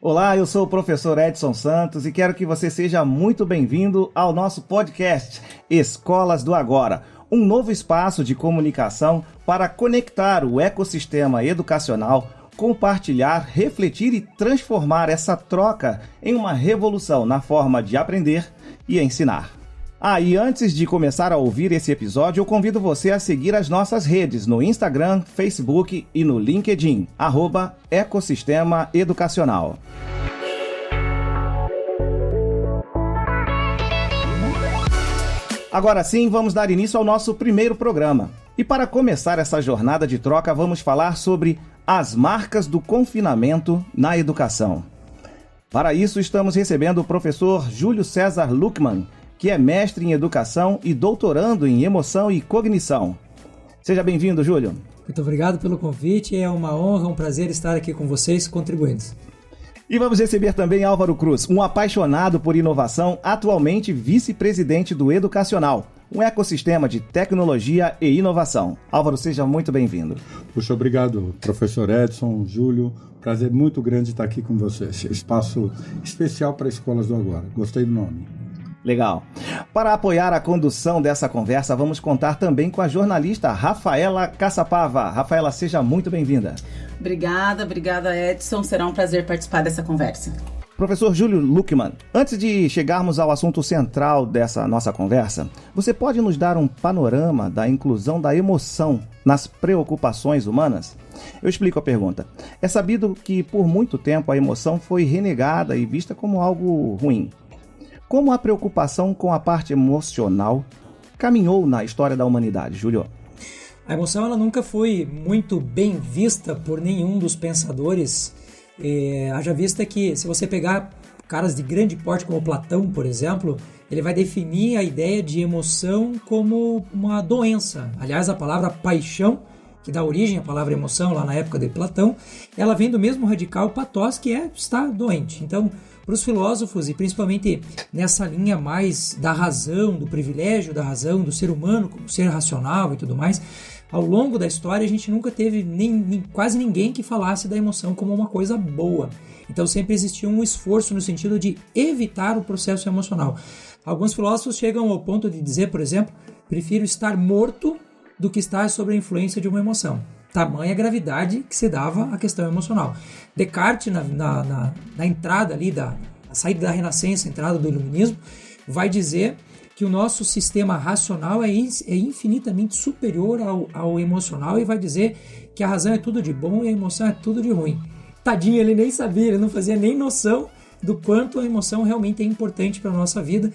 Olá, eu sou o professor Edson Santos e quero que você seja muito bem-vindo ao nosso podcast Escolas do Agora, um novo espaço de comunicação para conectar o ecossistema educacional, compartilhar, refletir e transformar essa troca em uma revolução na forma de aprender e ensinar. E antes de começar a ouvir esse episódio, eu convido você a seguir as nossas redes no Instagram, Facebook e no LinkedIn, @Ecossistema Educacional. Agora sim, vamos dar início ao nosso primeiro programa. E para começar essa jornada de troca, vamos falar sobre as marcas do confinamento na educação. Para isso, estamos recebendo o professor Júlio César Luckmann, que é mestre em educação e doutorando em emoção e cognição. Seja bem-vindo, Júlio. Muito obrigado pelo convite, é uma honra, um prazer estar aqui com vocês, contribuindo. E vamos receber também Álvaro Cruz, um apaixonado por inovação, atualmente vice-presidente do Educacional, um ecossistema de tecnologia e inovação. Álvaro, seja muito bem-vindo. Puxa, obrigado, professor Edson, Júlio. Prazer muito grande estar aqui com vocês. Espaço especial para Escolas do Agora. Gostei do nome. Legal. Para apoiar a condução dessa conversa, vamos contar também com a jornalista Rafaela Caçapava. Rafaela, seja muito bem-vinda. Obrigada Edson. Será um prazer participar dessa conversa. Professor Júlio Luckmann, antes de chegarmos ao assunto central dessa nossa conversa, você pode nos dar um panorama da inclusão da emoção nas preocupações humanas? Eu explico a pergunta. É sabido que por muito tempo a emoção foi renegada e vista como algo ruim. Como a preocupação com a parte emocional caminhou na história da humanidade, Júlio? A emoção ela nunca foi muito bem vista por nenhum dos pensadores. Haja vista que, se você pegar caras de grande porte como Platão, por exemplo, ele vai definir a ideia de emoção como uma doença. Aliás, a palavra paixão, que dá origem à palavra emoção lá na época de Platão, ela vem do mesmo radical pathos, que é estar doente. Então, para os filósofos, e principalmente nessa linha mais da razão, do privilégio da razão, do ser humano como ser racional e tudo mais, ao longo da história a gente nunca teve quase ninguém que falasse da emoção como uma coisa boa. Então sempre existia um esforço no sentido de evitar o processo emocional. Alguns filósofos chegam ao ponto de dizer, por exemplo, prefiro estar morto do que estar sob a influência de uma emoção. Tamanha gravidade que se dava à questão emocional. Descartes, na entrada ali, a saída da Renascença, a entrada do Iluminismo, vai dizer que o nosso sistema racional é infinitamente superior ao emocional e vai dizer que a razão é tudo de bom e a emoção é tudo de ruim. Tadinho, ele nem sabia, ele não fazia nem noção do quanto a emoção realmente é importante para a nossa vida.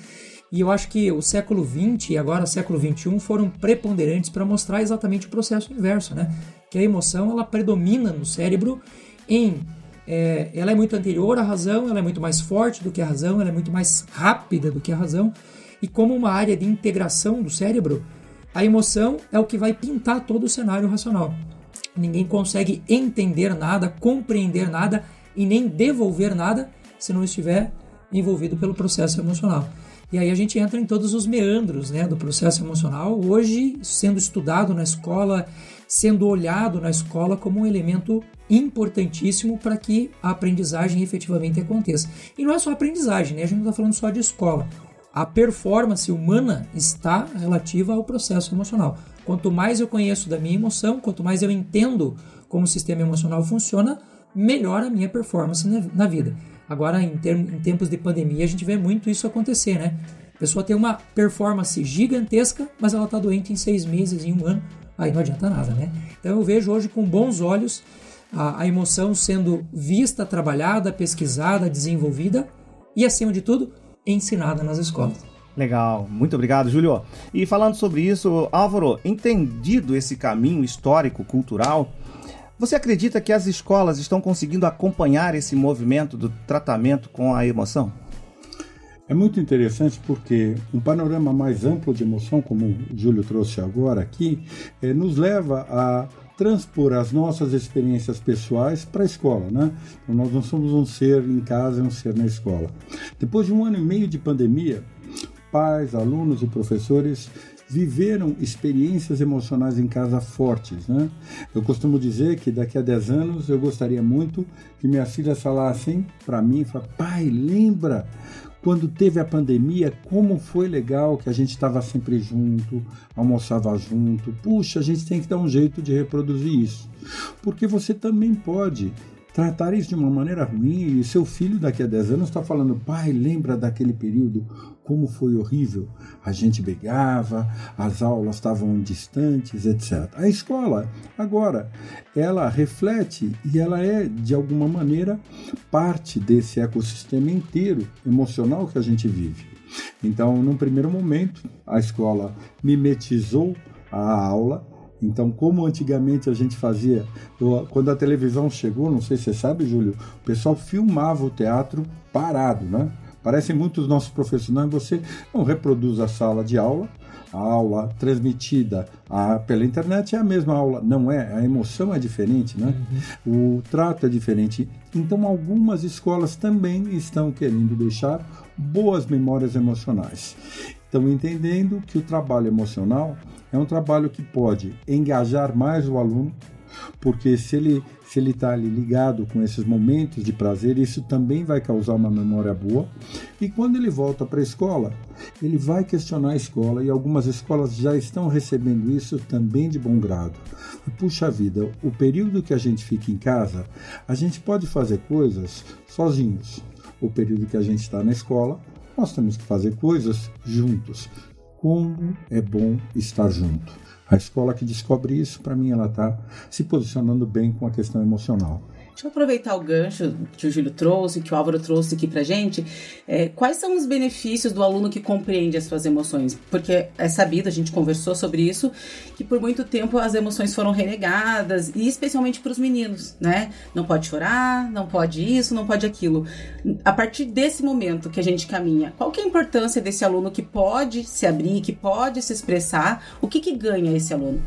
E eu acho que o século XX e agora o século XXI foram preponderantes para mostrar exatamente o processo inverso, né? Que a emoção ela predomina no cérebro ela é muito anterior à razão, ela é muito mais forte do que a razão, ela é muito mais rápida do que a razão. E como uma área de integração do cérebro, a emoção é o que vai pintar todo o cenário racional. Ninguém consegue entender nada, compreender nada e nem devolver nada se não estiver envolvido pelo processo emocional. E aí a gente entra em todos os meandros, né, do processo emocional, hoje sendo estudado na escola, sendo olhado na escola como um elemento importantíssimo para que a aprendizagem efetivamente aconteça. E não é só aprendizagem, né? A gente não está falando só de escola. A performance humana está relativa ao processo emocional. Quanto mais eu conheço da minha emoção, quanto mais eu entendo como o sistema emocional funciona, melhor a minha performance na vida. Agora, em tempos de pandemia, a gente vê muito isso acontecer, né? A pessoa tem uma performance gigantesca, mas ela está doente em 6 meses, em 1 ano. Aí não adianta nada, né? Então eu vejo hoje com bons olhos a emoção sendo vista, trabalhada, pesquisada, desenvolvida e, acima de tudo, ensinada nas escolas. Legal, muito obrigado, Júlio. E falando sobre isso, Álvaro, entendido esse caminho histórico, cultural, você acredita que as escolas estão conseguindo acompanhar esse movimento do tratamento com a emoção? É muito interessante porque um panorama mais amplo de emoção, como o Júlio trouxe agora aqui, nos leva a transpor as nossas experiências pessoais para a escola, né? Então, nós não somos um ser em casa e um ser na escola. Depois de 1 ano e meio de pandemia, pais, alunos e professores viveram experiências emocionais em casa fortes, né? Eu costumo dizer que daqui a 10 anos eu gostaria muito que minhas filhas falassem para mim, pai, lembra quando teve a pandemia, como foi legal que a gente estava sempre junto, almoçava junto. Puxa, a gente tem que dar um jeito de reproduzir isso. Porque você também pode tratar isso de uma maneira ruim e seu filho daqui a 10 anos está falando, pai, lembra daquele período, como foi horrível? A gente brigava, as aulas estavam distantes, etc. A escola, agora, ela reflete e ela é, de alguma maneira, parte desse ecossistema inteiro emocional que a gente vive. Então, num primeiro momento, a escola mimetizou a aula. Então, como antigamente a gente fazia, quando a televisão chegou, não sei se você sabe, Júlio, o pessoal filmava o teatro parado, né? Parecem muitos nossos profissionais, você não reproduz a sala de aula, a aula transmitida pela internet é a mesma aula, não é? A emoção é diferente, né? O trato é diferente. Então, algumas escolas também estão querendo deixar boas memórias emocionais. Estão entendendo que o trabalho emocional é um trabalho que pode engajar mais o aluno, porque se ele está ali ligado com esses momentos de prazer, isso também vai causar uma memória boa. E quando ele volta para a escola, ele vai questionar a escola, e algumas escolas já estão recebendo isso também de bom grado. Puxa vida, o período que a gente fica em casa, a gente pode fazer coisas sozinhos. O período que a gente está na escola, nós temos que fazer coisas juntos. Como é bom estar junto. A escola que descobre isso, para mim, ela está se posicionando bem com a questão emocional. Deixa eu aproveitar o gancho que o Júlio trouxe, que o Álvaro trouxe aqui pra gente. Quais são os benefícios do aluno que compreende as suas emoções? Porque é sabido, a gente conversou sobre isso, que por muito tempo as emoções foram renegadas, e especialmente para os meninos, né? Não pode chorar, não pode isso, não pode aquilo. A partir desse momento que a gente caminha, qual que é a importância desse aluno que pode se abrir, que pode se expressar? O que ganha esse aluno?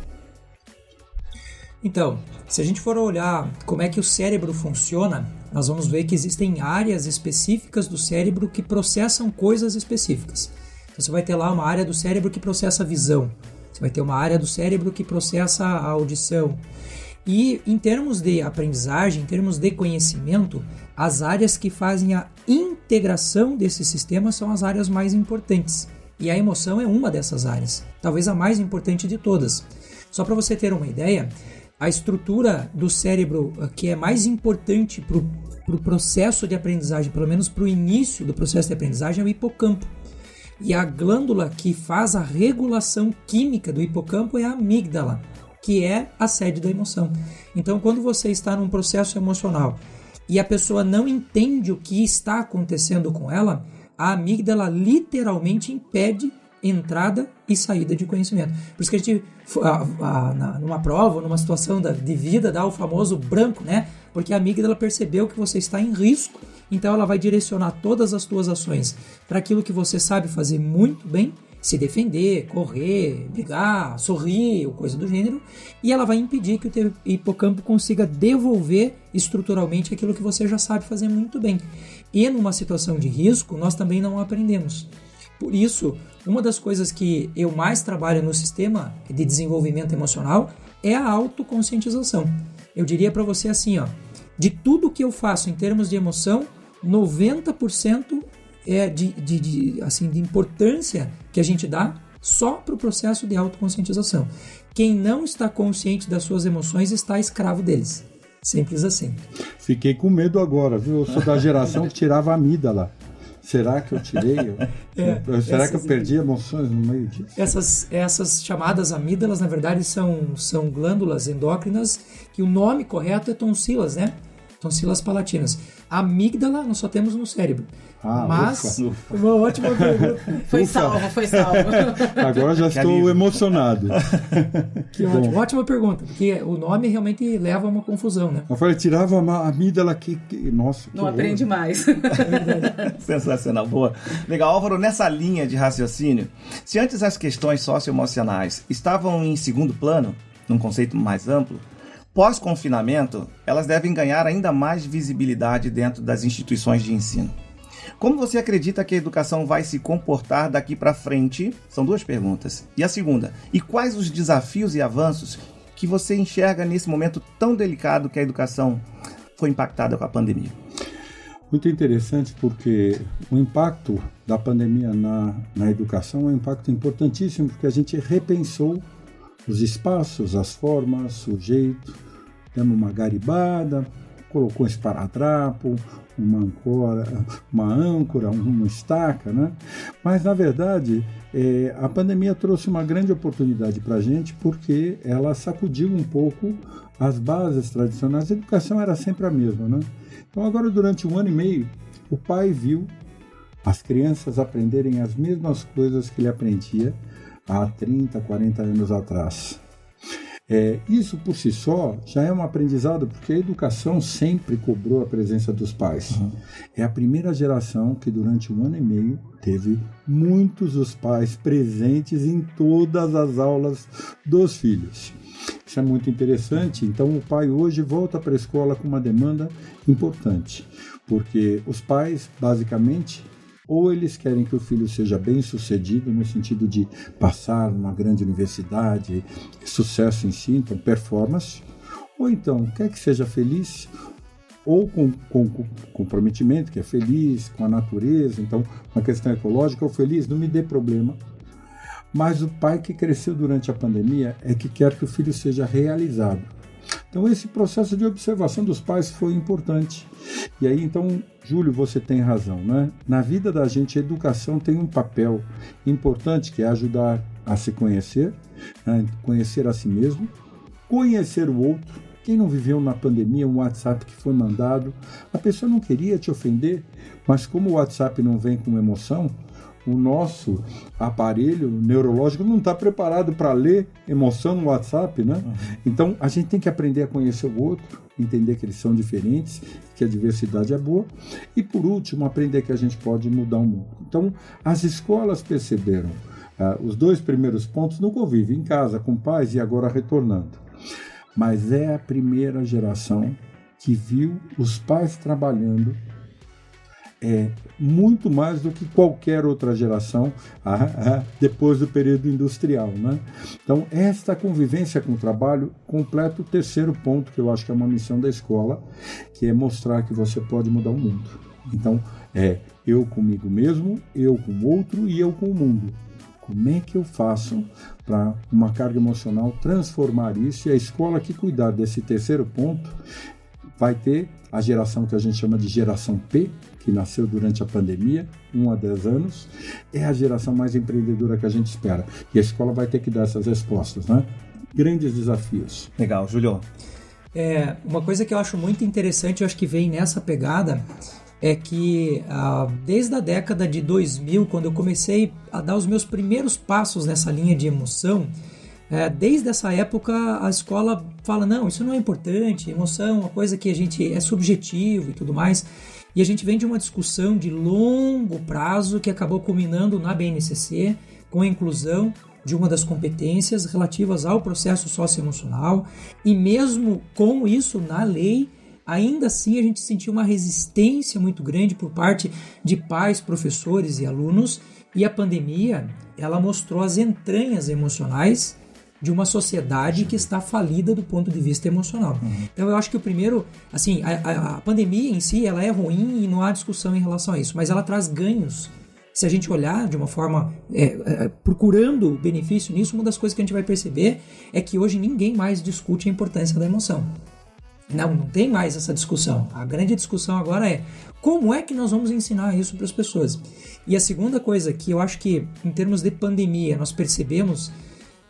Então, se a gente for olhar como é que o cérebro funciona, nós vamos ver que existem áreas específicas do cérebro que processam coisas específicas. Então, você vai ter lá uma área do cérebro que processa a visão, você vai ter uma área do cérebro que processa a audição. E em termos de aprendizagem, em termos de conhecimento, as áreas que fazem a integração desse sistema são as áreas mais importantes. E a emoção é uma dessas áreas, talvez a mais importante de todas. Só para você ter uma ideia, a estrutura do cérebro que é mais importante para o processo de aprendizagem, pelo menos para o início do processo de aprendizagem, é o hipocampo. E a glândula que faz a regulação química do hipocampo é a amígdala, que é a sede da emoção. Então, quando você está num processo emocional e a pessoa não entende o que está acontecendo com ela, a amígdala literalmente impede entrada e saída de conhecimento. Por isso que a gente, numa prova, numa situação de vida, dá o famoso branco, né? Porque a amígdala percebeu que você está em risco, então ela vai direcionar todas as suas ações para aquilo que você sabe fazer muito bem, se defender, correr, brigar, sorrir, ou coisa do gênero, e ela vai impedir que o teu hipocampo consiga devolver estruturalmente aquilo que você já sabe fazer muito bem. E numa situação de risco, nós também não aprendemos. Por isso, uma das coisas que eu mais trabalho no sistema de desenvolvimento emocional é a autoconscientização. Eu diria para você assim, de tudo que eu faço em termos de emoção, 90% é de importância que a gente dá só para o processo de autoconscientização. Quem não está consciente das suas emoções está escravo deles. Simples assim. Fiquei com medo agora, viu? Eu sou da geração que tirava a amígdala. Será que eu tirei? Será que eu perdi emoções no meio disso? Essas chamadas amígdalas, na verdade, são glândulas endócrinas, que o nome correto é tonsilas, né? Tonsilas palatinas. A amígdala nós só temos no cérebro. Mas, ufa. Uma ótima pergunta. Foi salvo. Agora já estou emocionado. Que ótimo. Ótima pergunta, porque o nome realmente leva a uma confusão, né? Eu falei, tirava a amígdala que nossa. Não aprende mais. Sensacional, boa. Legal, Álvaro, nessa linha de raciocínio, se antes as questões socioemocionais estavam em segundo plano, num conceito mais amplo, pós-confinamento, elas devem ganhar ainda mais visibilidade dentro das instituições de ensino. Como você acredita que a educação vai se comportar daqui para frente? São 2 perguntas. E a segunda, e quais os desafios e avanços que você enxerga nesse momento tão delicado que a educação foi impactada com a pandemia? Muito interessante, porque o impacto da pandemia na educação é um impacto importantíssimo, porque a gente repensou os espaços, as formas, o jeito, demos uma garibada, colocou um esparadrapo, uma âncora, uma estaca, né? Mas, na verdade, a pandemia trouxe uma grande oportunidade para a gente, porque ela sacudiu um pouco as bases tradicionais. A educação era sempre a mesma, né? Então, agora, durante 1 ano e meio, o pai viu as crianças aprenderem as mesmas coisas que ele aprendia há 30, 40 anos atrás. Isso por si só já é um aprendizado, porque a educação sempre cobrou a presença dos pais. É a primeira geração que durante 1 ano e meio teve muitos dos pais presentes em todas as aulas dos filhos. Isso é muito interessante. Então o pai hoje volta para a escola com uma demanda importante, porque os pais basicamente ou eles querem que o filho seja bem sucedido no sentido de passar numa grande universidade, sucesso em si, então performance, ou então quer que seja feliz, ou com comprometimento, que é feliz com a natureza, então uma questão ecológica, ou feliz, não me dê problema. Mas o pai que cresceu durante a pandemia é que quer que o filho seja realizado. Então esse processo de observação dos pais foi importante. E aí então, Júlio, você tem razão, né? Na vida da gente, a educação tem um papel importante, que é ajudar a se conhecer, né? Conhecer a si mesmo, conhecer o outro. Quem não viveu na pandemia um WhatsApp que foi mandado, a pessoa não queria te ofender, mas como o WhatsApp não vem com emoção, o nosso aparelho neurológico não está preparado para ler emoção no WhatsApp, né? Então, a gente tem que aprender a conhecer o outro, entender que eles são diferentes, que a diversidade é boa. E, por último, aprender que a gente pode mudar o mundo. Então, as escolas perceberam os 2 primeiros pontos no convívio, em casa, com pais e agora retornando. Mas é a primeira geração que viu os pais trabalhando muito mais do que qualquer outra geração depois do período industrial, né? Então, esta convivência com o trabalho completa o 3º ponto, que eu acho que é uma missão da escola, que é mostrar que você pode mudar o mundo. Então, eu comigo mesmo, eu com o outro e eu com o mundo. Como é que eu faço para uma carga emocional transformar isso? E a escola que cuidar desse 3º ponto vai ter a geração que a gente chama de geração P, que nasceu durante a pandemia, 1 a 10 anos, é a geração mais empreendedora que a gente espera. E a escola vai ter que dar essas respostas, né? Grandes desafios. Legal, Júlio. Uma coisa que eu acho muito interessante, eu acho que vem nessa pegada, é que desde a década de 2000, quando eu comecei a dar os meus primeiros passos nessa linha de emoção, desde essa época a escola fala, não, isso não é importante, emoção é uma coisa que a gente é subjetivo e tudo mais. E a gente vem de uma discussão de longo prazo que acabou culminando na BNCC com a inclusão de uma das competências relativas ao processo socioemocional, e mesmo com isso na lei, ainda assim a gente sentiu uma resistência muito grande por parte de pais, professores e alunos, e a pandemia ela mostrou as entranhas emocionais de uma sociedade que está falida do ponto de vista emocional. Então eu acho que o primeiro, assim, a pandemia em si, ela é ruim e não há discussão em relação a isso, mas ela traz ganhos. Se a gente olhar de uma forma, procurando benefício nisso, uma das coisas que a gente vai perceber é que hoje ninguém mais discute a importância da emoção. Não tem mais essa discussão. A grande discussão agora é como é que nós vamos ensinar isso para as pessoas. E a segunda coisa que eu acho que, em termos de pandemia, nós percebemos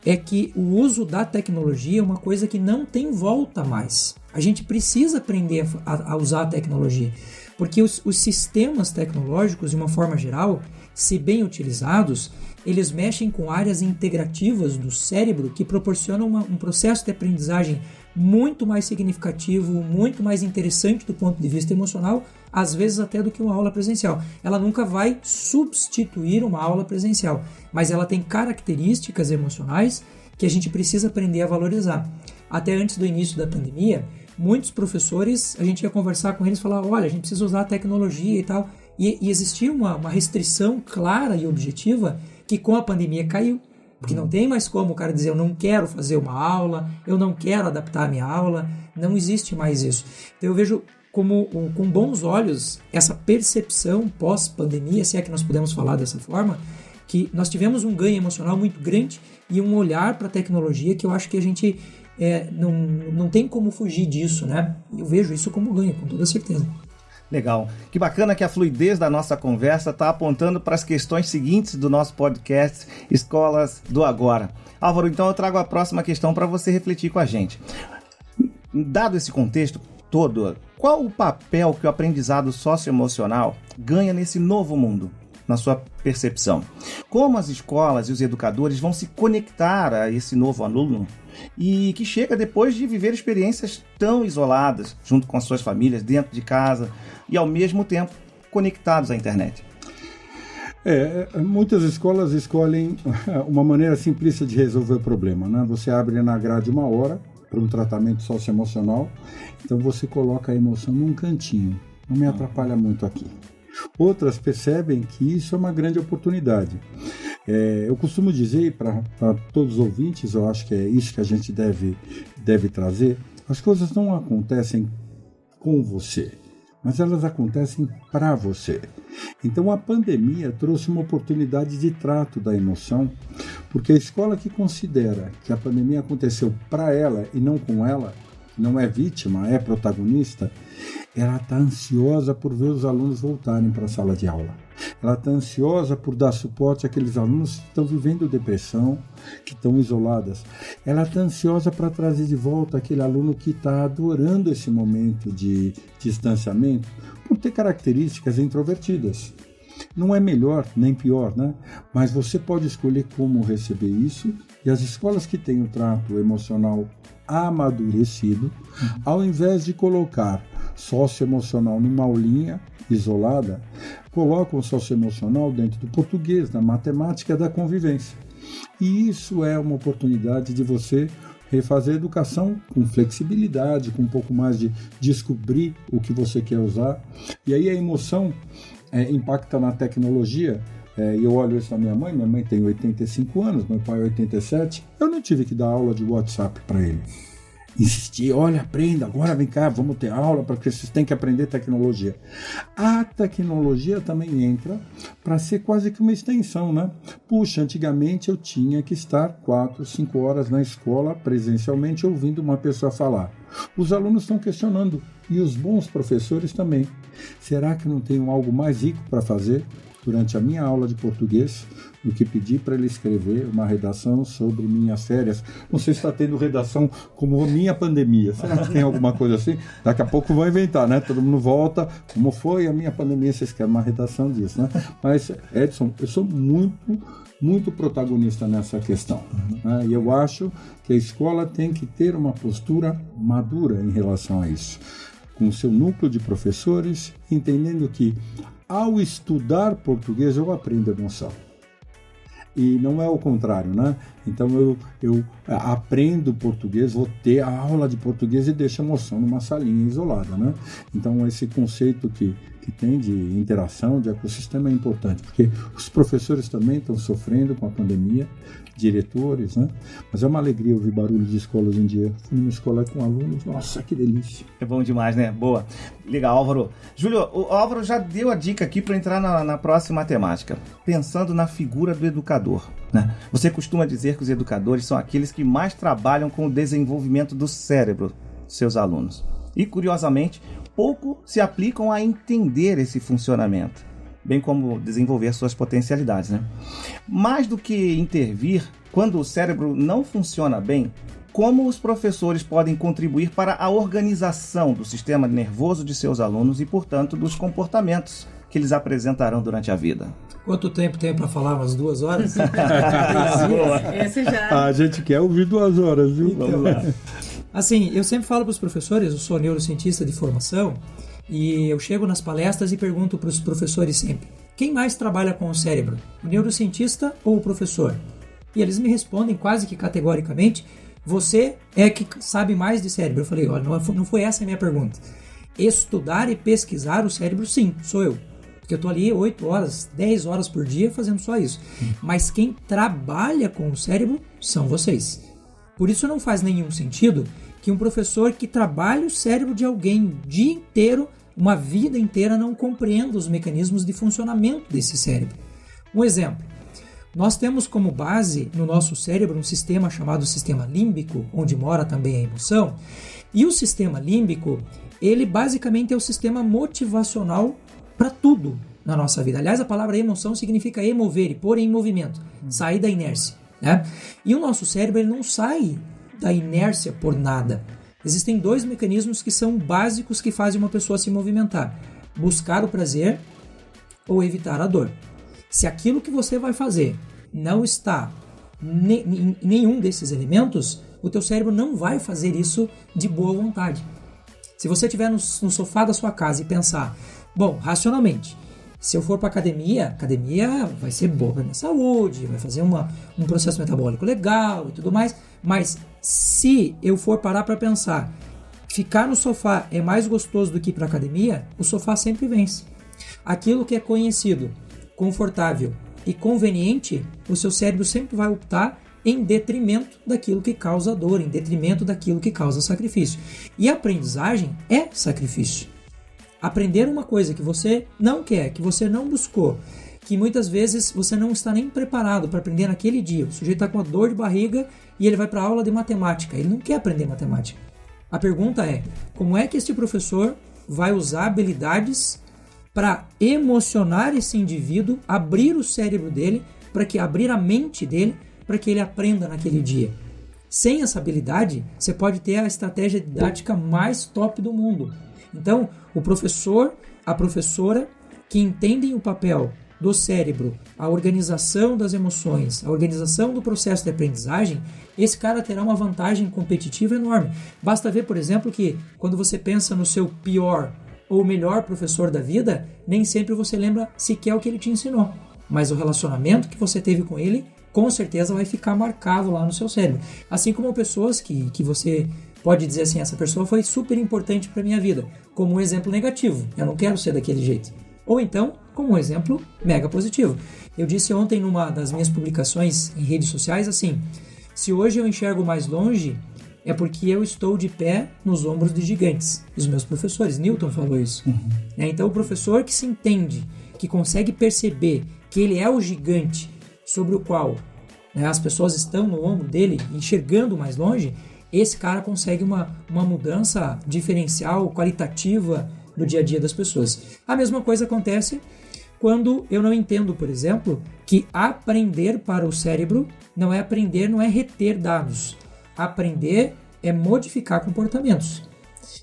é que o uso da tecnologia é uma coisa que não tem volta mais. A gente precisa aprender a usar a tecnologia, porque os sistemas tecnológicos, de uma forma geral, se bem utilizados, eles mexem com áreas integrativas do cérebro que proporcionam um processo de aprendizagem muito mais significativo, muito mais interessante do ponto de vista emocional, às vezes até do que uma aula presencial. Ela nunca vai substituir uma aula presencial, mas ela tem características emocionais que a gente precisa aprender a valorizar. Até antes do início da pandemia, muitos professores, a gente ia conversar com eles e falar, olha, a gente precisa usar a tecnologia e tal. E existia uma restrição clara e objetiva que com a pandemia caiu. Porque não tem mais como o cara dizer, eu não quero fazer uma aula, eu não quero adaptar a minha aula, não existe mais isso. Então eu vejo com bons olhos essa percepção pós-pandemia, se é que nós podemos falar dessa forma, que nós tivemos um ganho emocional muito grande e um olhar para a tecnologia que eu acho que a gente não tem como fugir disso, né? Eu vejo isso como ganho, com toda certeza. Legal. Que bacana que a fluidez da nossa conversa está apontando para as questões seguintes do nosso podcast Escolas do Agora. Álvaro, então eu trago a próxima questão para você refletir com a gente. Dado esse contexto todo, qual o papel que o aprendizado socioemocional ganha nesse novo mundo, na sua percepção? Como as escolas e os educadores vão se conectar a esse novo aluno e que chega depois de viver experiências tão isoladas, junto com as suas famílias, dentro de casa e ao mesmo tempo conectados à internet? Muitas escolas escolhem uma maneira simplista de resolver o problema, né? Você abre na grade 1 hora para um tratamento socioemocional, então você coloca a emoção num cantinho, não me atrapalha muito aqui. Outras percebem que isso é uma grande oportunidade. Eu costumo dizer para todos os ouvintes, eu acho que é isso que a gente deve trazer, as coisas não acontecem com você, mas elas acontecem para você. Então a pandemia trouxe uma oportunidade de trato da emoção, porque a escola que considera que a pandemia aconteceu para ela e não com ela, não é vítima, é protagonista, ela está ansiosa por ver os alunos voltarem para a sala de aula. Ela está ansiosa por dar suporte àqueles alunos que estão vivendo depressão, que estão isoladas. Ela está ansiosa para trazer de volta aquele aluno que está adorando esse momento de distanciamento por ter características introvertidas. Não é melhor nem pior, né? Mas você pode escolher como receber isso, e as escolas que têm o trato emocional amadurecido, ao invés de colocar socioemocional numa aulinha isolada, colocam o socioemocional dentro do português, da matemática, da convivência. E isso é uma oportunidade de você refazer a educação com flexibilidade, com um pouco mais de descobrir o que você quer usar. E aí a emoção impacta na tecnologia. Eu olho isso na minha mãe tem 85 anos, meu pai 87, eu não tive que dar aula de WhatsApp para ele. Insisti, olha, aprenda, agora vem cá, vamos ter aula, porque vocês têm que aprender tecnologia. A tecnologia também entra para ser quase que uma extensão, né? Puxa, antigamente eu tinha que estar 4, 5 horas na escola presencialmente ouvindo uma pessoa falar. Os alunos estão questionando, e os bons professores também. Será que não tenho algo mais rico para fazer durante a minha aula de português do que pedir para ele escrever uma redação sobre minhas férias? Não sei se está tendo redação como a minha pandemia. Será que tem alguma coisa assim? Daqui a pouco vão inventar, né? Todo mundo volta. Como foi a minha pandemia? Vocês querem uma redação disso, né? Mas, Edson, eu sou muito protagonista nessa questão. Né? E eu acho que a escola tem que ter uma postura madura em relação a isso, com o seu núcleo de professores, entendendo que ao estudar português eu aprendo emoção. E não é o contrário, né? Então eu aprendo português, vou ter a aula de português e deixo a emoção numa salinha isolada, né? Então esse conceito que tem de interação, de ecossistema é importante, porque os professores também estão sofrendo com a pandemia, diretores, né? Mas é uma alegria ouvir barulho de escola hoje em dia. Fui numa escola com alunos, nossa, que delícia. É bom demais, né? Boa. Legal, Álvaro. Júlio, o Álvaro já deu a dica aqui para entrar na próxima temática, pensando na figura do educador, né? Você costuma dizer que os educadores são aqueles que mais trabalham com o desenvolvimento do cérebro dos seus alunos. E, curiosamente, pouco se aplicam a entender esse funcionamento, bem como desenvolver suas potencialidades, né? Mais do que intervir, quando o cérebro não funciona bem, como os professores podem contribuir para a organização do sistema nervoso de seus alunos e, portanto, dos comportamentos que eles apresentarão durante a vida? Quanto tempo tem para falar? Umas 2 horas? Esse já. A gente quer ouvir 2 horas, viu? Então, vamos lá. Assim, eu sempre falo para os professores, eu sou neurocientista de formação, e eu chego nas palestras e pergunto para os professores sempre: quem mais trabalha com o cérebro? O neurocientista ou o professor? E eles me respondem quase que categoricamente: você é que sabe mais de cérebro. Eu falei: olha, não foi essa a minha pergunta. Estudar e pesquisar o cérebro, sim, sou eu. porque eu estou ali 8 horas, 10 horas por dia fazendo só isso. Mas quem trabalha com o cérebro são vocês. Por isso não faz nenhum sentido que um professor que trabalha o cérebro de alguém o dia inteiro, uma vida inteira, não compreenda os mecanismos de funcionamento desse cérebro. Um exemplo. Nós temos como base no nosso cérebro um sistema chamado sistema límbico, onde mora também a emoção. E o sistema límbico, ele basicamente é o sistema motivacional para tudo na nossa vida. Aliás, a palavra emoção significa emover e pôr em movimento, sair da inércia, né? E o nosso cérebro ele não sai da inércia por nada. Existem 2 mecanismos que são básicos que fazem uma pessoa se movimentar: buscar o prazer ou evitar a dor. Se aquilo que você vai fazer não está em nenhum desses elementos, o teu cérebro não vai fazer isso de boa vontade. Se você estiver no sofá da sua casa e pensar, bom, racionalmente, se eu for para academia vai ser boa para minha saúde, vai fazer um processo metabólico legal e tudo mais, mas se eu for parar para pensar, ficar no sofá é mais gostoso do que ir para academia, o sofá sempre vence. Aquilo que é conhecido, confortável e conveniente, o seu cérebro sempre vai optar em detrimento daquilo que causa dor, em detrimento daquilo que causa sacrifício. E a aprendizagem é sacrifício. Aprender uma coisa que você não quer, que você não buscou, que muitas vezes você não está nem preparado para aprender naquele dia. O sujeito está com uma dor de barriga e ele vai para a aula de matemática. Ele não quer aprender matemática. A pergunta é, como é que este professor vai usar habilidades para emocionar esse indivíduo, abrir o cérebro dele, abrir a mente dele, para que ele aprenda naquele dia? Sem essa habilidade, você pode ter a estratégia didática mais top do mundo. Então, o professor, a professora, que entendem o papel do cérebro, a organização das emoções, a organização do processo de aprendizagem, esse cara terá uma vantagem competitiva enorme. Basta ver, por exemplo, que quando você pensa no seu pior ou melhor professor da vida, nem sempre você lembra sequer o que ele te ensinou. Mas o relacionamento que você teve com ele, com certeza vai ficar marcado lá no seu cérebro. Assim como pessoas que você pode dizer assim, essa pessoa foi super importante para minha vida, como um exemplo negativo, eu não quero ser daquele jeito. Ou então, como um exemplo mega positivo. Eu disse ontem numa das minhas publicações em redes sociais assim, se hoje eu enxergo mais longe, é porque eu estou de pé nos ombros de gigantes, dos meus professores. Newton falou isso. Então, o professor que se entende, que consegue perceber que ele é o gigante sobre o qual as pessoas estão no ombro dele, enxergando mais longe, esse cara consegue uma mudança diferencial, qualitativa do dia a dia das pessoas. A mesma coisa acontece quando eu não entendo, por exemplo, que aprender para o cérebro não é aprender, não é reter dados. Aprender é modificar comportamentos.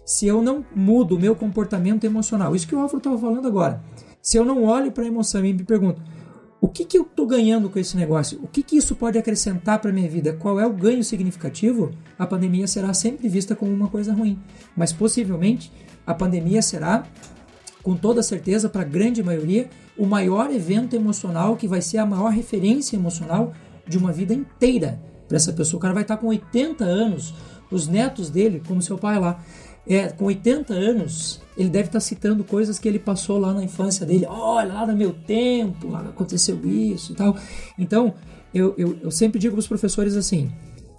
Se eu não mudo o meu comportamento emocional, isso que o Álvaro estava falando agora, se eu não olho para a emoção e me pergunto, o que eu estou ganhando com esse negócio? O que isso pode acrescentar para a minha vida? Qual é o ganho significativo? A pandemia será sempre vista como uma coisa ruim. Mas possivelmente a pandemia será, com toda certeza, para a grande maioria, o maior evento emocional, que vai ser a maior referência emocional de uma vida inteira para essa pessoa. O cara vai estar com 80 anos, os netos dele, como seu pai lá, com 80 anos, ele deve estar citando coisas que ele passou lá na infância dele. Olha, lá no meu tempo, aconteceu isso e tal. Então, eu sempre digo para os professores assim,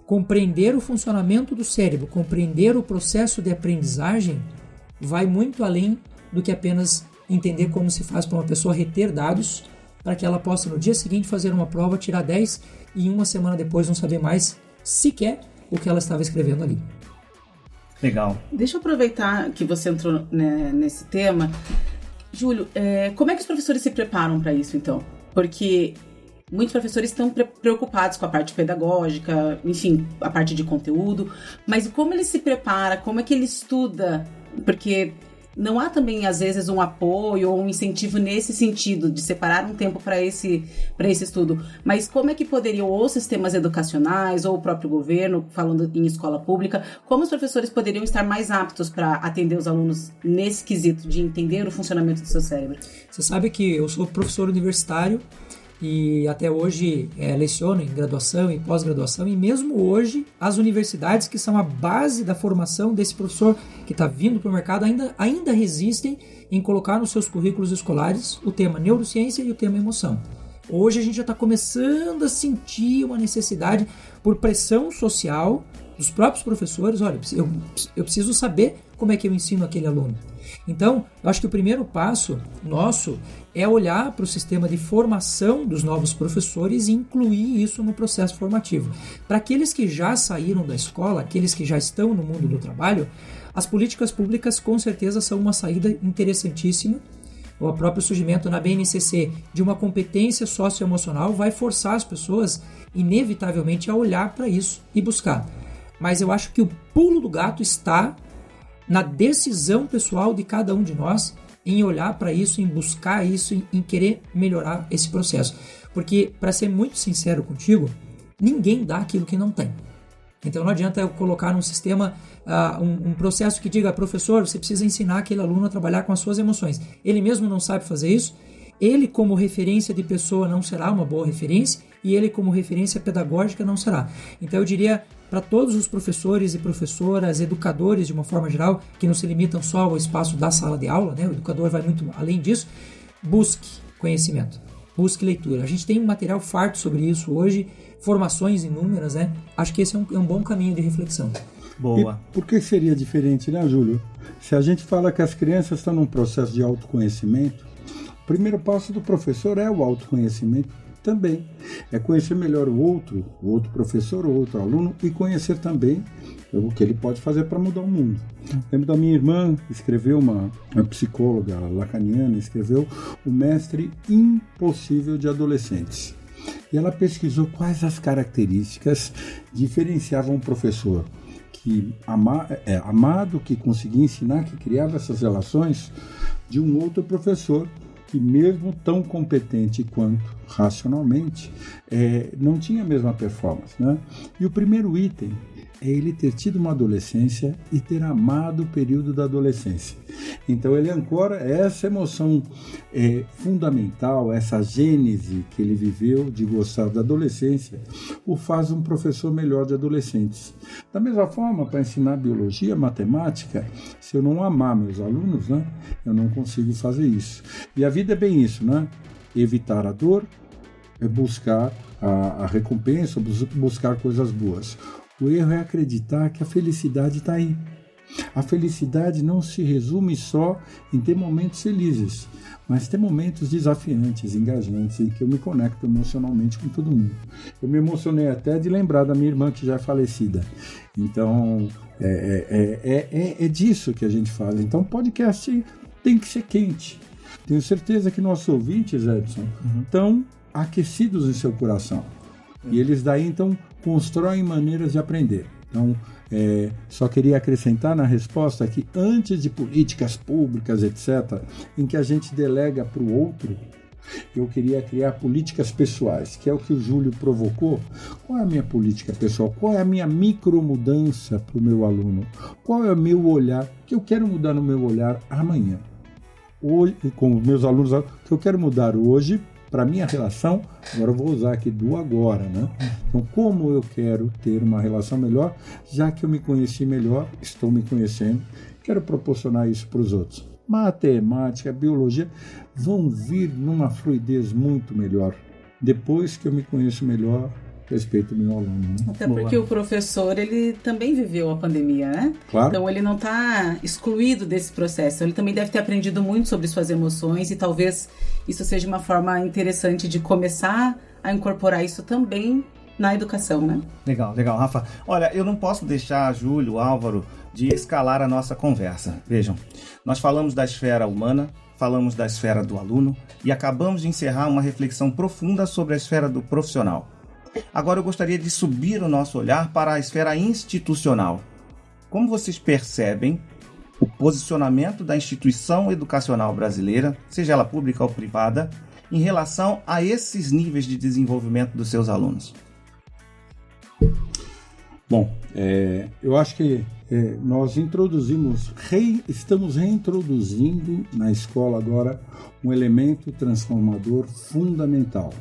compreender o funcionamento do cérebro, compreender o processo de aprendizagem vai muito além do que apenas entender como se faz para uma pessoa reter dados para que ela possa no dia seguinte fazer uma prova, tirar 10 e uma semana depois não saber mais sequer o que ela estava escrevendo ali. Legal. Deixa eu aproveitar que você entrou nesse tema. Júlio, como é que os professores se preparam para isso, então? Porque muitos professores estão preocupados com a parte pedagógica, enfim, a parte de conteúdo, mas como ele se prepara, como é que ele estuda? Porque não há também, às vezes, um apoio ou um incentivo nesse sentido, de separar um tempo para esse estudo. Mas como é que poderiam, ou sistemas educacionais, ou o próprio governo, falando em escola pública, como os professores poderiam estar mais aptos para atender os alunos nesse quesito de entender o funcionamento do seu cérebro? Você sabe que eu sou professor universitário e até hoje leciono em graduação e pós-graduação, e mesmo hoje as universidades, que são a base da formação desse professor que está vindo para o mercado, ainda resistem em colocar nos seus currículos escolares o tema neurociência e o tema emoção. Hoje a gente já está começando a sentir uma necessidade, por pressão social dos próprios professores. Olha, eu preciso saber como é que eu ensino aquele aluno. Então, eu acho que o primeiro passo nosso é olhar para o sistema de formação dos novos professores e incluir isso no processo formativo. Para aqueles que já saíram da escola, aqueles que já estão no mundo do trabalho, as políticas públicas com certeza são uma saída interessantíssima. O próprio surgimento na BNCC de uma competência socioemocional vai forçar as pessoas, inevitavelmente, a olhar para isso e buscar. Mas eu acho que o pulo do gato está na decisão pessoal de cada um de nós em olhar para isso, em buscar isso, em querer melhorar esse processo. Porque, para ser muito sincero contigo, ninguém dá aquilo que não tem. Então não adianta eu colocar num sistema um processo que diga: professor, você precisa ensinar aquele aluno a trabalhar com as suas emoções. Ele mesmo não sabe fazer isso, ele como referência de pessoa não será uma boa referência, e ele como referência pedagógica não será. Então eu diria para todos os professores e professoras, educadores de uma forma geral, que não se limitam só ao espaço da sala de aula, né? O educador vai muito além disso. Busque conhecimento, busque leitura. A gente tem um material farto sobre isso hoje, formações inúmeras, né? Acho que esse é um bom caminho de reflexão. Boa. E por que seria diferente, né, Júlio? Se a gente fala que as crianças estão num processo de autoconhecimento, o primeiro passo do professor é o autoconhecimento também. É conhecer melhor o outro professor, o outro aluno, e conhecer também o que ele pode fazer para mudar o mundo. Lembro da minha irmã, escreveu, uma psicóloga lacaniana, escreveu O Mestre Impossível de Adolescentes. E ela pesquisou quais as características diferenciavam um professor que amado, que conseguia ensinar, que criava essas relações, de um outro professor que, mesmo tão competente quanto racionalmente, não tinha a mesma performance, né? E o primeiro item é ele ter tido uma adolescência e ter amado o período da adolescência. Então ele ancora essa emoção fundamental, essa gênese que ele viveu de gostar da adolescência, o faz um professor melhor de adolescentes. Da mesma forma, para ensinar biologia, matemática, se eu não amar meus alunos, né, eu não consigo fazer isso. E a vida é bem isso, né? Evitar a dor, buscar a recompensa, buscar coisas boas. O erro é acreditar que a felicidade está aí. A felicidade não se resume só em ter momentos felizes, mas ter momentos desafiantes, engajantes, em que eu me conecto emocionalmente com todo mundo. Eu me emocionei até de lembrar da minha irmã, que já é falecida. Então, é disso que a gente fala. Então, o podcast tem que ser quente. Tenho certeza que nossos ouvintes, Edson, estão aquecidos em seu coração. E eles daí, então, constroem maneiras de aprender. Então, só queria acrescentar na resposta que antes de políticas públicas, etc., em que a gente delega para o outro, eu queria criar políticas pessoais, que é o que o Júlio provocou. Qual é a minha política pessoal? Qual é a minha micromudança para o meu aluno? Qual é o meu olhar? O que eu quero mudar no meu olhar amanhã? Hoje, com os meus alunos, o que eu quero mudar hoje para minha relação, agora eu vou usar aqui do agora, né? Então, como eu quero ter uma relação melhor, já que eu me conheci melhor, estou me conhecendo, quero proporcionar isso para os outros. Matemática, biologia vão vir numa fluidez muito melhor, depois que eu me conheço melhor, respeito o meu aluno. Né? Até porque o professor, ele também viveu a pandemia, né? Claro. Então ele não está excluído desse processo. Ele também deve ter aprendido muito sobre suas emoções e talvez isso seja uma forma interessante de começar a incorporar isso também na educação, né? Legal, Rafa. Olha, eu não posso deixar, Júlio, Álvaro, de escalar a nossa conversa. Vejam, nós falamos da esfera humana, falamos da esfera do aluno e acabamos de encerrar uma reflexão profunda sobre a esfera do profissional. Agora eu gostaria de subir o nosso olhar para a esfera institucional. Como vocês percebem o posicionamento da instituição educacional brasileira, seja ela pública ou privada, em relação a esses níveis de desenvolvimento dos seus alunos? Bom, eu acho que nós estamos reintroduzindo na escola agora um elemento transformador fundamental,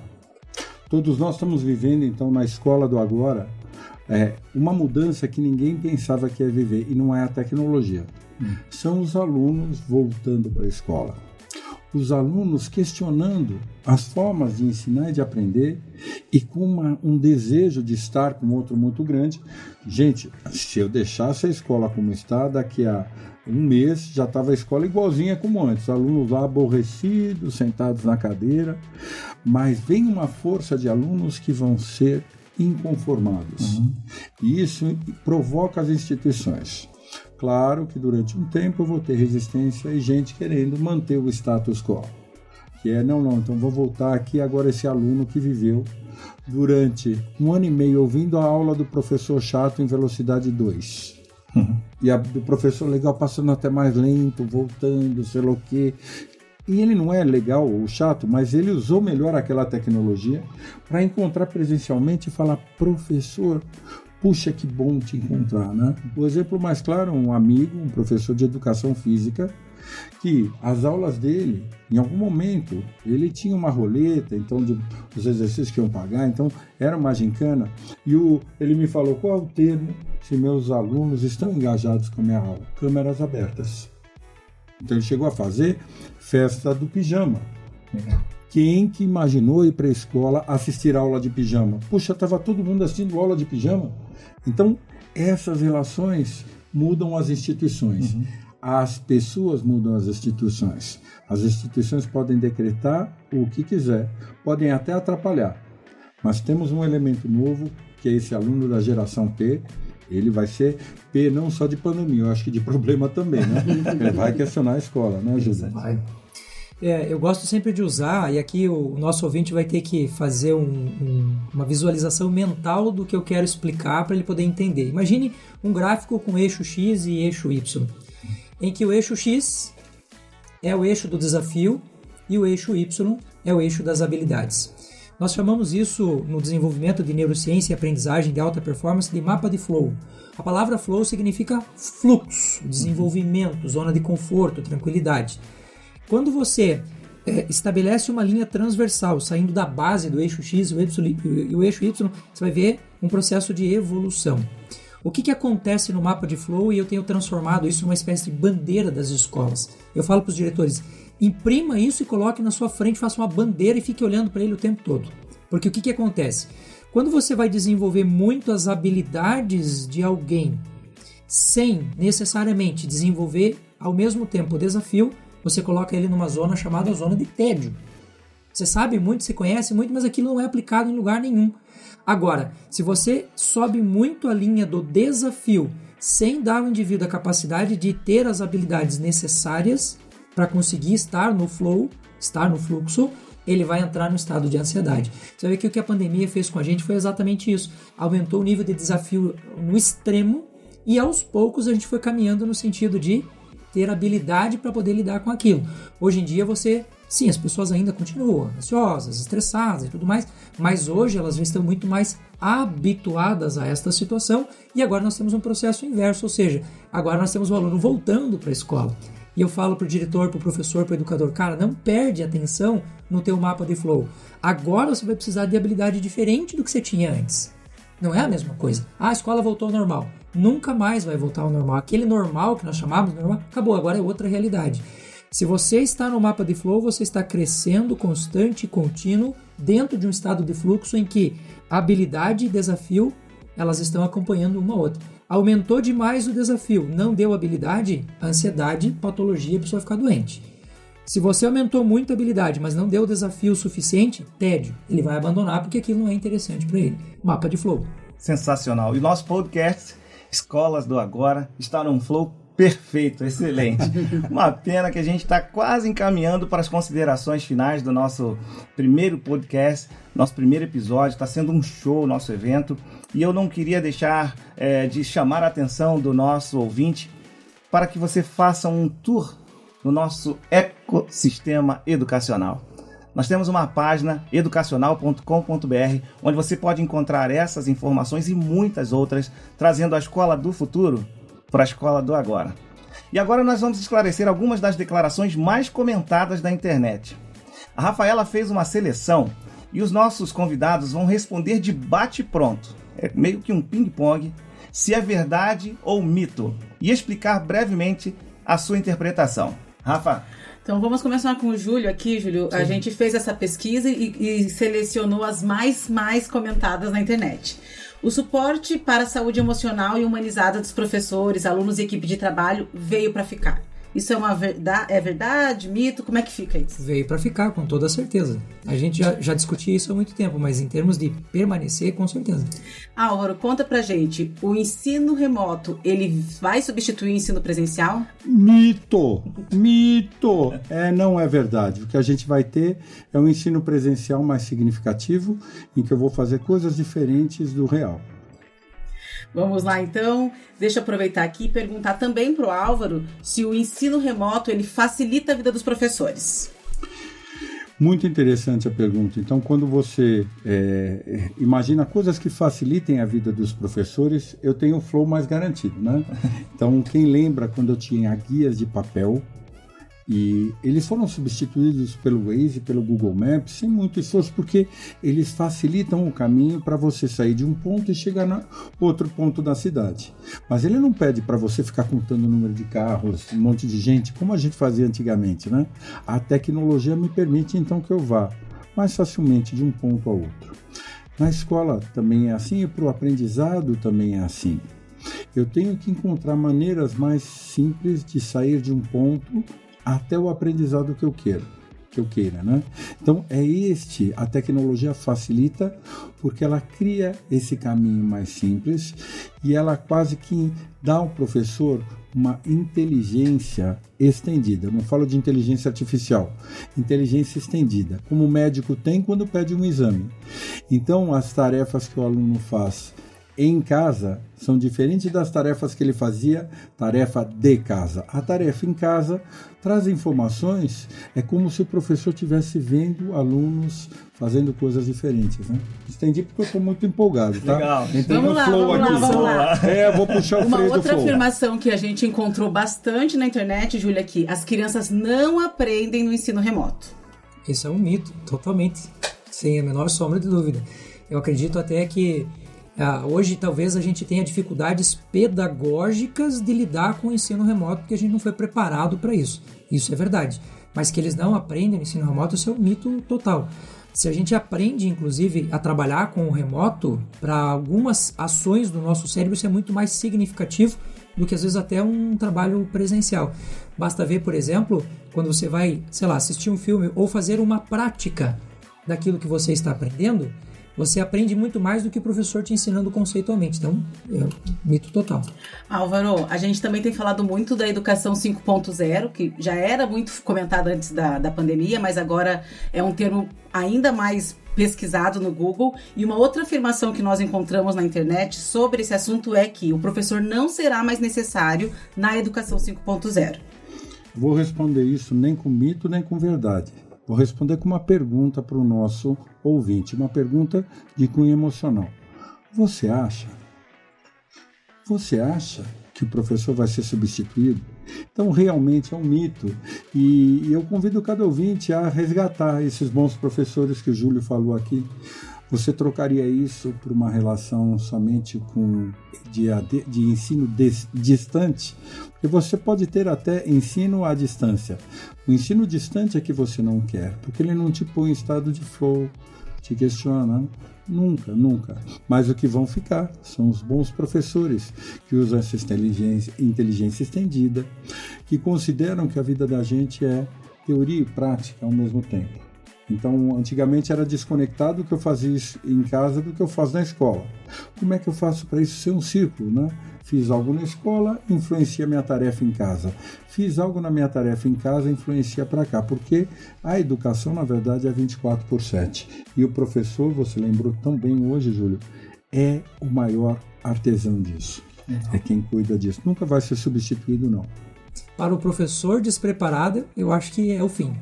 Todos nós estamos vivendo, então, na escola do agora, uma mudança que ninguém pensava que ia viver, e não é a tecnologia. São os alunos voltando para a escola. Os alunos questionando as formas de ensinar e de aprender e com um desejo de estar com outro muito grande. Gente, se eu deixasse a escola como está, daqui a um mês já estava a escola igualzinha como antes. Alunos lá aborrecidos, sentados na cadeira. Mas vem uma força de alunos que vão ser inconformados. E isso provoca as instituições. Claro que durante um tempo eu vou ter resistência e gente querendo manter o status quo. Que é, não, então vou voltar aqui agora esse aluno que viveu durante 1 ano e meio ouvindo a aula do professor chato em velocidade 2. E a do professor legal passando até mais lento, voltando, sei lá o quê. E ele não é legal ou chato, mas ele usou melhor aquela tecnologia para encontrar presencialmente e falar, professor, puxa, que bom te encontrar, né? O exemplo mais claro, um amigo, um professor de educação física, que as aulas dele, em algum momento, ele tinha uma roleta, então, dos exercícios que iam pagar, então, era uma gincana, e ele me falou, qual é o termo se meus alunos estão engajados com a minha aula? Câmeras abertas. Então, ele chegou a fazer festa do pijama. Quem que imaginou ir para a escola assistir a aula de pijama? Puxa, estava todo mundo assistindo aula de pijama. Então, essas relações mudam as instituições. As pessoas mudam as instituições. As instituições podem decretar o que quiser, podem até atrapalhar. Mas temos um elemento novo, que é esse aluno da geração P. Ele vai ser P não só de pandemia, eu acho que de problema também, né? Ele vai questionar a escola, né, Júlio? Vai. Eu gosto sempre de usar, e aqui o nosso ouvinte vai ter que fazer uma visualização mental do que eu quero explicar para ele poder entender. Imagine um gráfico com eixo X e eixo Y, em que o eixo X é o eixo do desafio e o eixo Y é o eixo das habilidades. Nós chamamos isso, no desenvolvimento de neurociência e aprendizagem de alta performance, de mapa de flow. A palavra flow significa fluxo, desenvolvimento, zona de conforto, tranquilidade. Quando você estabelece uma linha transversal, saindo da base do eixo X e o eixo Y, você vai ver um processo de evolução. O que acontece no mapa de flow, e eu tenho transformado isso numa espécie de bandeira das escolas. Eu falo para os diretores, imprima isso e coloque na sua frente, faça uma bandeira e fique olhando para ele o tempo todo. Porque o que acontece? Quando você vai desenvolver muito as habilidades de alguém, sem necessariamente desenvolver ao mesmo tempo o desafio, você coloca ele numa zona chamada zona de tédio. Você sabe muito, você conhece muito, mas aquilo não é aplicado em lugar nenhum. Agora, se você sobe muito a linha do desafio, sem dar ao indivíduo a capacidade de ter as habilidades necessárias para conseguir estar no flow, estar no fluxo, ele vai entrar no estado de ansiedade. Você vai ver que o que a pandemia fez com a gente foi exatamente isso. Aumentou o nível de desafio no extremo e aos poucos a gente foi caminhando no sentido de ter habilidade para poder lidar com aquilo. Hoje em dia sim, as pessoas ainda continuam ansiosas, estressadas e tudo mais, mas hoje elas já estão muito mais habituadas a esta situação e agora nós temos um processo inverso, ou seja, agora nós temos o aluno voltando para a escola. E eu falo para o diretor, para o professor, para o educador, cara, não perde atenção no teu mapa de flow. Agora você vai precisar de habilidade diferente do que você tinha antes. Não é a mesma coisa. A escola voltou ao normal. Nunca mais vai voltar ao normal. Aquele normal que nós chamávamos de normal, acabou, agora é outra realidade. Se você está no mapa de flow, você está crescendo constante e contínuo dentro de um estado de fluxo em que habilidade e desafio, elas estão acompanhando uma a outra. Aumentou demais o desafio, não deu habilidade, ansiedade, patologia, a pessoa fica doente. Se você aumentou muito a habilidade, mas não deu o desafio suficiente, tédio. Ele vai abandonar porque aquilo não é interessante para ele. Mapa de flow. Sensacional. E o nosso podcast, Escolas do Agora, está num flow perfeito, excelente. Uma pena que a gente está quase encaminhando para as considerações finais do nosso primeiro podcast, nosso primeiro episódio. Está sendo um show o nosso evento. E eu não queria deixar de chamar a atenção do nosso ouvinte para que você faça um tour no nosso ecossistema educacional. Nós temos uma página educacional.com.br onde você pode encontrar essas informações e muitas outras, trazendo a escola do futuro para a escola do agora. E agora nós vamos esclarecer algumas das declarações mais comentadas da internet. A Rafaela fez uma seleção e os nossos convidados vão responder de bate-pronto. É meio que um ping-pong, se é verdade ou mito, e explicar brevemente a sua interpretação. Rafa? Então vamos começar com o Júlio aqui, Júlio. Sim. A gente fez essa pesquisa e selecionou as mais comentadas na internet. O suporte para a saúde emocional e humanizada dos professores, alunos e equipe de trabalho veio para ficar. Isso é verdade, mito? Como é que fica isso? Veio para ficar, com toda certeza. A gente já discutia isso há muito tempo, mas em termos de permanecer, com certeza. Álvaro, conta pra gente, o ensino remoto, ele vai substituir o ensino presencial? Mito! Não é verdade. O que a gente vai ter é um ensino presencial mais significativo, em que eu vou fazer coisas diferentes do real. Vamos lá, então. Deixa eu aproveitar aqui e perguntar também para o Álvaro se o ensino remoto ele facilita a vida dos professores. Muito interessante a pergunta. Então, quando você imagina coisas que facilitem a vida dos professores, eu tenho o flow mais garantido, né? Então, quem lembra quando eu tinha guias de papel, e eles foram substituídos pelo Waze, pelo Google Maps, sem muito esforço, porque eles facilitam o caminho para você sair de um ponto e chegar no outro ponto da cidade. Mas ele não pede para você ficar contando o número de carros, um monte de gente, como a gente fazia antigamente, né? A tecnologia me permite, então, que eu vá mais facilmente de um ponto ao outro. Na escola também é assim, e para o aprendizado também é assim. Eu tenho que encontrar maneiras mais simples de sair de um ponto até o aprendizado que eu queira, né? Então a tecnologia facilita porque ela cria esse caminho mais simples e ela quase que dá ao professor uma inteligência estendida. Eu não falo de inteligência artificial, inteligência estendida, como o médico tem quando pede um exame. Então as tarefas que o aluno faz em casa são diferentes das tarefas que ele fazia, tarefa de casa. A tarefa em casa traz informações, é como se o professor estivesse vendo alunos fazendo coisas diferentes, né? Estendi porque eu estou muito empolgado, tá? Legal. Vamos lá. Eu vou puxar o freio do flow. Uma outra afirmação que a gente encontrou bastante na internet, Júlia, aqui, as crianças não aprendem no ensino remoto. Isso é um mito, totalmente, sem a menor sombra de dúvida. Eu acredito até que hoje talvez a gente tenha dificuldades pedagógicas de lidar com o ensino remoto porque a gente não foi preparado para isso. Isso é verdade. Mas que eles não aprendem no ensino remoto, isso é um mito total. Se a gente aprende, inclusive, a trabalhar com o remoto, para algumas ações do nosso cérebro isso é muito mais significativo do que às vezes até um trabalho presencial. Basta ver, por exemplo, quando você vai, assistir um filme ou fazer uma prática daquilo que você está aprendendo, você aprende muito mais do que o professor te ensinando conceitualmente. Então, é um mito total. Álvaro, a gente também tem falado muito da educação 5.0, que já era muito comentada antes da pandemia, mas agora é um termo ainda mais pesquisado no Google. E uma outra afirmação que nós encontramos na internet sobre esse assunto é que o professor não será mais necessário na educação 5.0. Vou responder isso nem com mito, nem com verdade. Vou responder com uma pergunta para o nosso ouvinte, uma pergunta de cunho emocional. Você acha que o professor vai ser substituído? Então, realmente é um mito. E eu convido cada ouvinte a resgatar esses bons professores que o Júlio falou aqui. Você trocaria isso por uma relação somente de ensino distante? Porque você pode ter até ensino à distância. O ensino distante é que você não quer, porque ele não te põe em estado de flow, te questiona. Nunca. Mas o que vão ficar são os bons professores que usam essa inteligência estendida, que consideram que a vida da gente é teoria e prática ao mesmo tempo. Então, antigamente era desconectado o que eu fazia em casa do que eu faço na escola. Como é que eu faço para isso ser um círculo, né? Fiz algo na escola, influencia minha tarefa em casa. Fiz algo na minha tarefa em casa, influencia para cá. Porque a educação, na verdade, é 24/7. E o professor, você lembrou tão bem hoje, Júlio, é o maior artesão disso. É quem cuida disso. Nunca vai ser substituído, não. Para o professor despreparado, eu acho que é o fim.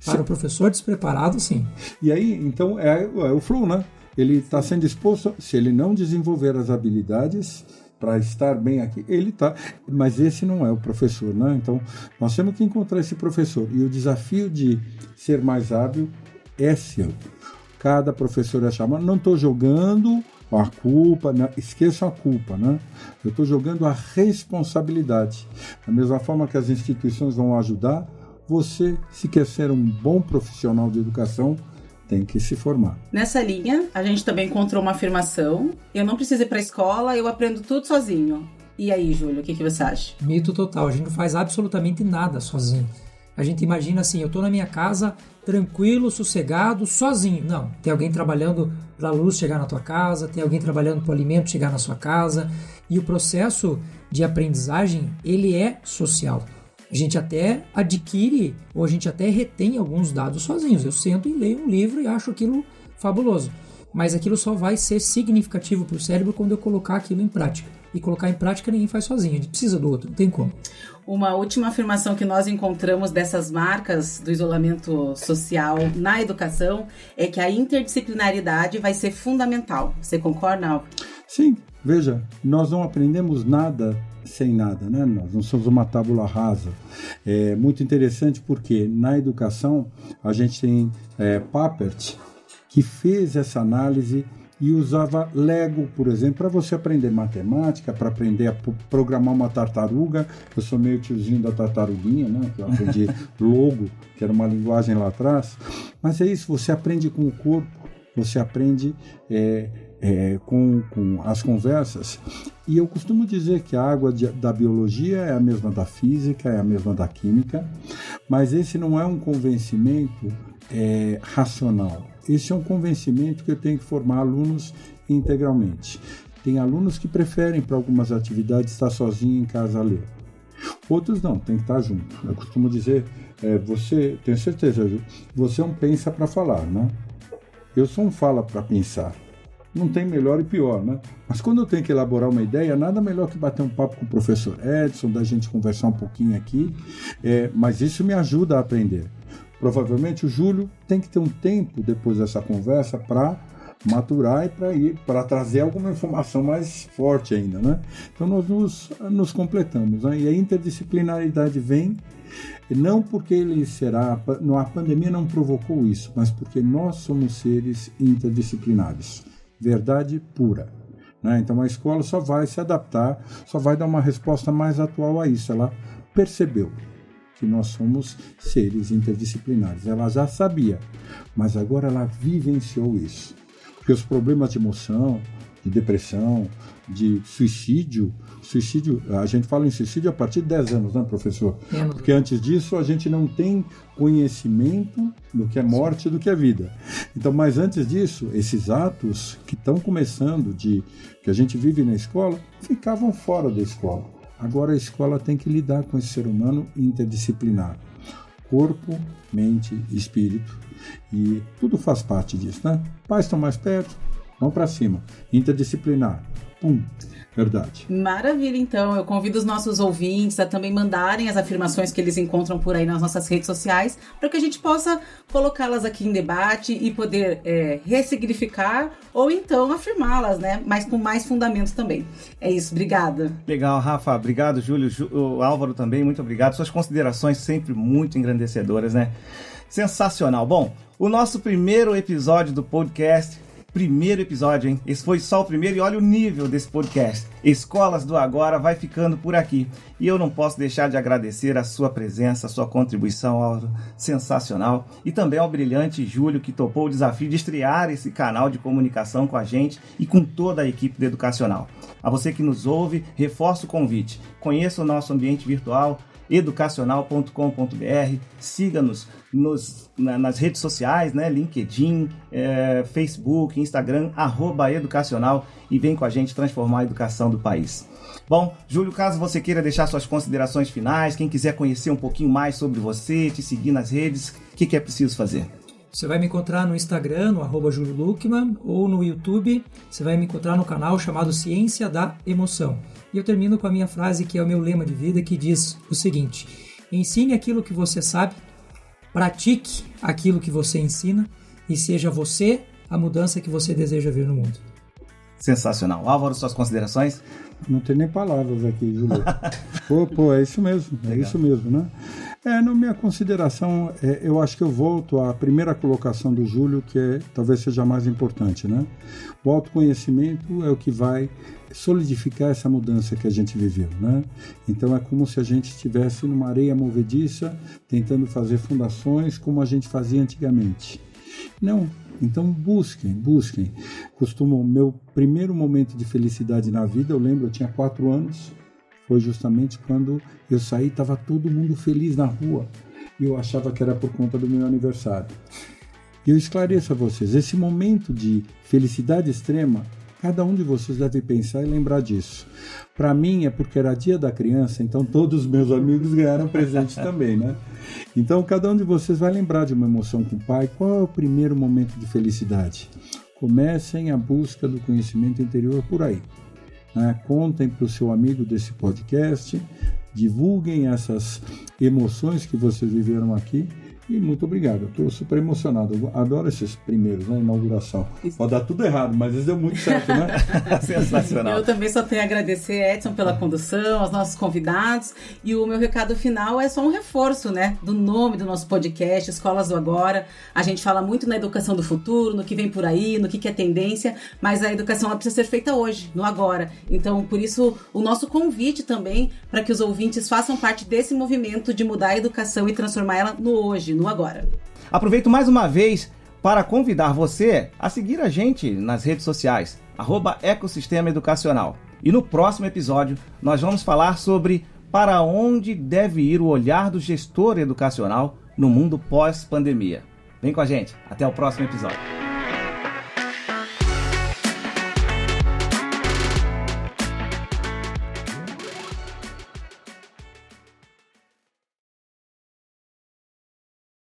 Para o professor despreparado, sim. E aí, então, é o flow, né? Ele está sendo exposto, se ele não desenvolver as habilidades para estar bem aqui, ele está. Mas esse não é o professor, né? Então, nós temos que encontrar esse professor. E o desafio de ser mais hábil é seu. cada professor é chamado. Não estou jogando a culpa, né? Esqueçam a culpa, né? Eu estou jogando a responsabilidade. Da mesma forma que as instituições vão ajudar, você, se quer ser um bom profissional de educação, tem que se formar. Nessa linha, a gente também encontrou uma afirmação: eu não preciso ir para a escola, eu aprendo tudo sozinho. E aí, Júlio, o que você acha? Mito total, a gente não faz absolutamente nada sozinho. A gente imagina assim, eu estou na minha casa, tranquilo, sossegado, sozinho. Não, tem alguém trabalhando para a luz chegar na tua casa, tem alguém trabalhando para o alimento chegar na sua casa. E o processo de aprendizagem, ele é social. A gente até adquire, ou a gente até retém alguns dados sozinhos. Eu sento e leio um livro e acho aquilo fabuloso. Mas aquilo só vai ser significativo para o cérebro quando eu colocar aquilo em prática. E colocar em prática ninguém faz sozinho, a gente precisa do outro, não tem como. Uma última afirmação que nós encontramos dessas marcas do isolamento social na educação é que a interdisciplinaridade vai ser fundamental. Você concorda, Álvaro? Sim, veja, nós não aprendemos nada sem nada, né? Nós não somos uma tábula rasa. É muito interessante porque na educação a gente tem Papert, que fez essa análise e usava Lego, por exemplo, para você aprender matemática, para aprender a programar uma tartaruga. Eu sou meio tiozinho da tartaruguinha, né? Eu aprendi Logo, que era uma linguagem lá atrás. Mas é isso, você aprende com o corpo, você aprende com as conversas. E eu costumo dizer que a água da biologia é a mesma da física, é a mesma da química, mas esse não é um convencimento racional. Esse é um convencimento que eu tenho que formar alunos integralmente. Tem alunos que preferem, para algumas atividades, estar sozinho em casa a ler. Outros não, tem que estar junto. Eu costumo dizer, você, tenho certeza, você é um pensa para falar, né? Eu sou um fala para pensar. Não tem melhor e pior, né? Mas quando eu tenho que elaborar uma ideia, nada melhor que bater um papo com o professor Edson, da gente conversar um pouquinho aqui, mas isso me ajuda a aprender. Provavelmente o Júlio tem que ter um tempo depois dessa conversa para maturar e para trazer alguma informação mais forte ainda, né? Então nós nos completamos, né? E a interdisciplinaridade vem não porque a pandemia não provocou isso, mas porque nós somos seres interdisciplinares. Verdade pura. Né? Então a escola só vai se adaptar, só vai dar uma resposta mais atual a isso. Ela percebeu que nós somos seres interdisciplinares. Ela já sabia, mas agora ela vivenciou isso. Porque os problemas de emoção, de depressão, de suicídio, a gente fala em suicídio a partir de 10 anos, né, professor? Porque antes disso a gente não tem conhecimento do que é morte e do que é vida. Então, mas antes disso, esses atos que estão começando, que a gente vive na escola, ficavam fora da escola. Agora a escola tem que lidar com esse ser humano interdisciplinar. Corpo, mente e espírito. E tudo faz parte disso, né? Pais estão mais perto, vão para cima. Interdisciplinar. Pum. Verdade. Maravilha, então. Eu convido os nossos ouvintes a também mandarem as afirmações que eles encontram por aí nas nossas redes sociais, para que a gente possa colocá-las aqui em debate e poder ressignificar ou então afirmá-las, né? Mas com mais fundamentos também. É isso, obrigada. Legal, Rafa. Obrigado, Júlio. O Álvaro também, muito obrigado. Suas considerações sempre muito engrandecedoras, né? Sensacional. Bom, o nosso primeiro episódio do podcast... Primeiro episódio, hein? Esse foi só o primeiro e olha o nível desse podcast. Escolas do Agora vai ficando por aqui. E eu não posso deixar de agradecer a sua presença, a sua contribuição, Álvaro. Sensacional. E também ao brilhante Júlio, que topou o desafio de estrear esse canal de comunicação com a gente e com toda a equipe do Educacional. A você que nos ouve, reforço o convite. Conheça o nosso ambiente virtual, educacional.com.br, siga-nos nas redes sociais, né? LinkedIn, Facebook, Instagram, @educacional e vem com a gente transformar a educação do país. Bom, Júlio, caso você queira deixar suas considerações finais, quem quiser conhecer um pouquinho mais sobre você, te seguir nas redes, o que é preciso fazer? Você vai me encontrar no Instagram, no @Julio Luckman, ou no YouTube, você vai me encontrar no canal chamado Ciência da Emoção. E eu termino com a minha frase, que é o meu lema de vida, que diz o seguinte: ensine aquilo que você sabe, pratique aquilo que você ensina e seja você a mudança que você deseja ver no mundo. Sensacional. Álvaro, suas considerações? Não tem nem palavras aqui, Júlio. É isso mesmo, isso mesmo, né? Na minha consideração, eu acho que eu volto à primeira colocação do Júlio, que talvez seja a mais importante, né? O autoconhecimento é o que vai solidificar essa mudança que a gente viveu, né? Então é como se a gente estivesse numa areia movediça, tentando fazer fundações como a gente fazia antigamente. Não, então busquem. Meu primeiro momento de felicidade na vida, eu lembro, eu tinha 4 anos, foi justamente quando eu saí, estava todo mundo feliz na rua, e eu achava que era por conta do meu aniversário. E eu esclareço a vocês, esse momento de felicidade extrema, cada um de vocês deve pensar e lembrar disso. Para mim é porque era dia da criança, então todos os meus amigos ganharam presente também, né? Então cada um de vocês vai lembrar de uma emoção com o pai. Qual é o primeiro momento de felicidade? Comecem a busca do conhecimento interior por aí. Contem para o seu amigo desse podcast, divulguem essas emoções que vocês viveram aqui. E muito obrigado, eu estou super emocionado, eu adoro esses primeiros, né, inauguração. Pode dar tudo errado, mas eles deu muito certo, né? Sensacional. Eu também só tenho a agradecer, Edson, pela condução, aos nossos convidados, e o meu recado final é só um reforço, né, do nome do nosso podcast, Escolas do Agora. A gente fala muito na educação do futuro, no que vem por aí, no que é tendência, mas a educação ela precisa ser feita hoje, no agora. Então, por isso, o nosso convite também para que os ouvintes façam parte desse movimento de mudar a educação e transformar ela no hoje, no agora. Aproveito mais uma vez para convidar você a seguir a gente nas redes sociais, @Ecossistema Educacional. E no próximo episódio nós vamos falar sobre para onde deve ir o olhar do gestor educacional no mundo pós-pandemia. Vem com a gente, até o próximo episódio.